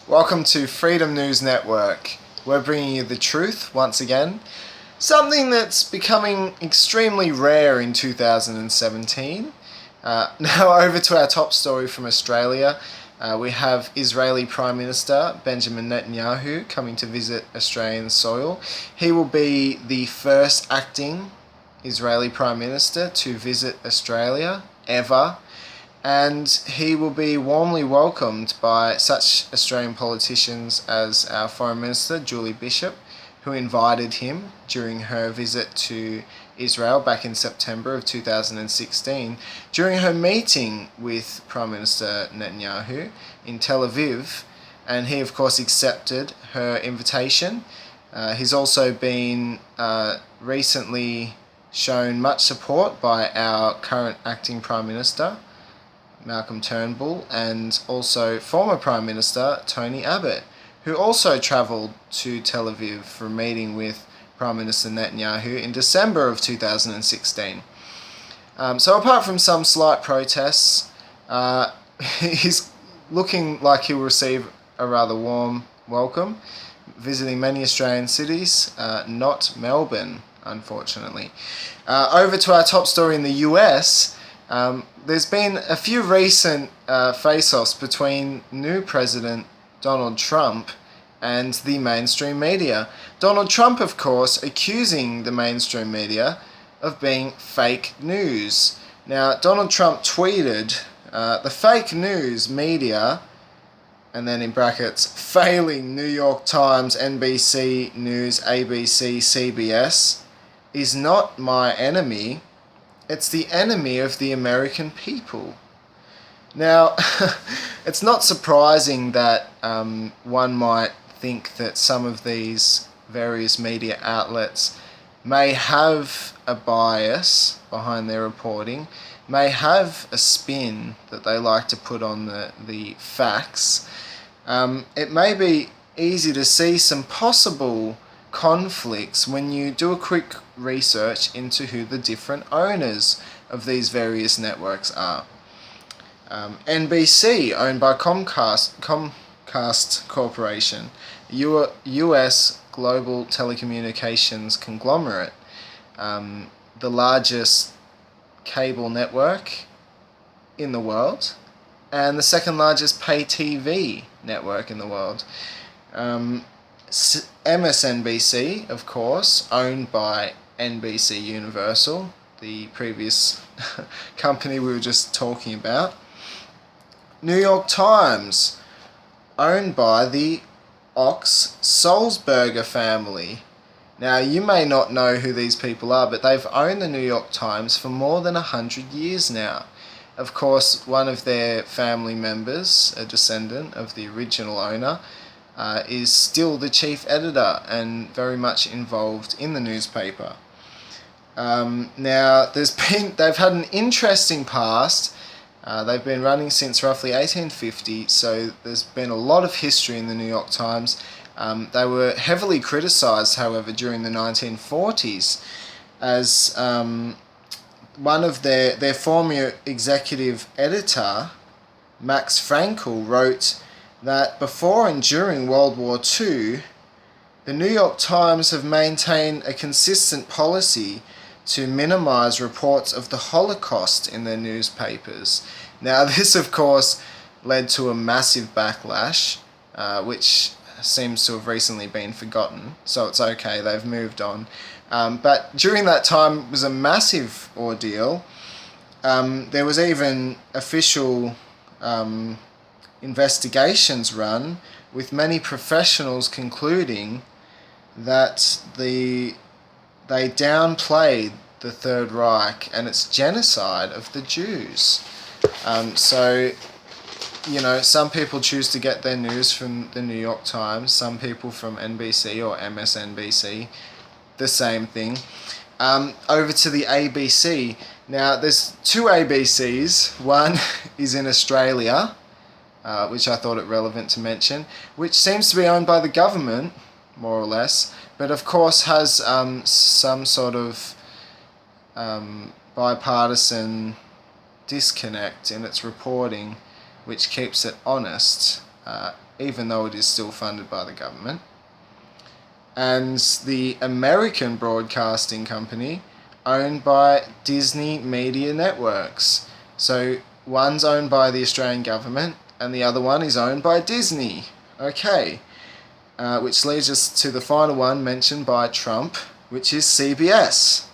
Welcome to Freedom News Network. We're bringing you the truth once again. Something that's becoming extremely rare in 2017. Now over to our top story from Australia. We have Israeli Prime Minister Benjamin Netanyahu coming to visit Australian soil. He will be the first acting Israeli Prime Minister to visit Australia ever. And he will be warmly welcomed by such Australian politicians as our Foreign Minister, Julie Bishop, who invited him during her visit to Israel back in September of 2016. During her meeting with Prime Minister Netanyahu in Tel Aviv, and he of course accepted her invitation. He's also been recently shown much support by our current acting Prime Minister, Malcolm Turnbull, and also former Prime Minister Tony Abbott, who also travelled to Tel Aviv for a meeting with Prime Minister Netanyahu in December of 2016. So apart from some slight protests, he's looking like he'll receive a rather warm welcome, visiting many Australian cities, not Melbourne, unfortunately. Over to our top story in the US. There's been a few recent face-offs between new President Donald Trump and the mainstream media. Donald Trump, of course, accusing the mainstream media of being fake news. Now, Donald Trump tweeted, the fake news media, and then in brackets, failing New York Times, NBC News, ABC, CBS, is not my enemy. It's the enemy of the American people. Now, it's not surprising that one might think that some of these various media outlets may have a bias behind their reporting, may have a spin that they like to put on the facts. It may be easy to see some possible conflicts when you do a quick research into who the different owners of these various networks are. NBC, owned by Comcast Corporation, US global telecommunications conglomerate, the largest cable network in the world, and the second largest pay TV network in the world. MSNBC, of course, owned by NBC Universal, the previous company we were just talking about. New York Times, owned by the Ox-Sulzberger family. Now, you may not know who these people are, but they've owned the New York Times for more than 100 years now. Of course, one of their family members, a descendant of the original owner, is still the chief editor and very much involved in the newspaper. Now, they've had an interesting past. They've been running since roughly 1850, so there's been a lot of history in the New York Times. They were heavily criticised, however, during the 1940s, as one of their former executive editor, Max Frankel, wrote that before and during World War II, the New York Times have maintained a consistent policy to minimise reports of the Holocaust in their newspapers. Now, this, of course, led to a massive backlash, which seems to have recently been forgotten, so it's okay, they've moved on. But during that time, it was a massive ordeal. There was even official investigations run, with many professionals concluding that they downplayed the Third Reich and its genocide of the Jews. So, you know, some people choose to get their news from the New York Times, some people from NBC or MSNBC, the same thing. Over to the ABC. Now, there's two ABCs. One is in Australia, which I thought it relevant to mention, which seems to be owned by the government, more or less, but of course has some sort of bipartisan disconnect in its reporting, which keeps it honest. even though it is still funded by the government. And the American broadcasting company owned by Disney Media Networks. So one's owned by the Australian government and the other one is owned by Disney. Okay, which leads us to the final one mentioned by Trump, which is CBS.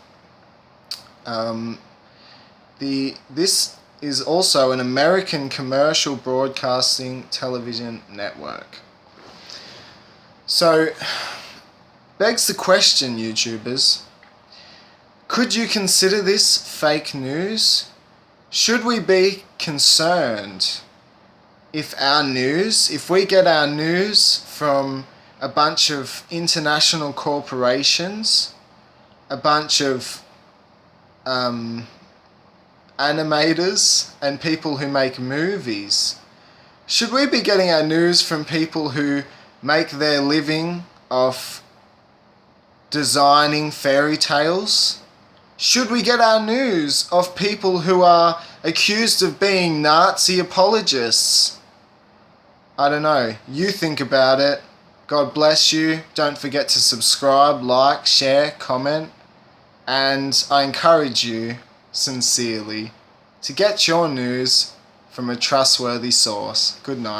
This is also an American commercial broadcasting television network. So, begs the question, YouTubers, could you consider this fake news? Should we be concerned if we get our news from a bunch of international corporations, a bunch of animators and people who make movies? Should we be getting our news from people who make their living off designing fairy tales? Should we get our news of people who are accused of being Nazi apologists? I don't know. You think about it. God bless you. Don't forget to subscribe, like, share, comment. And I encourage you, sincerely, to get your news from a trustworthy source. Good night.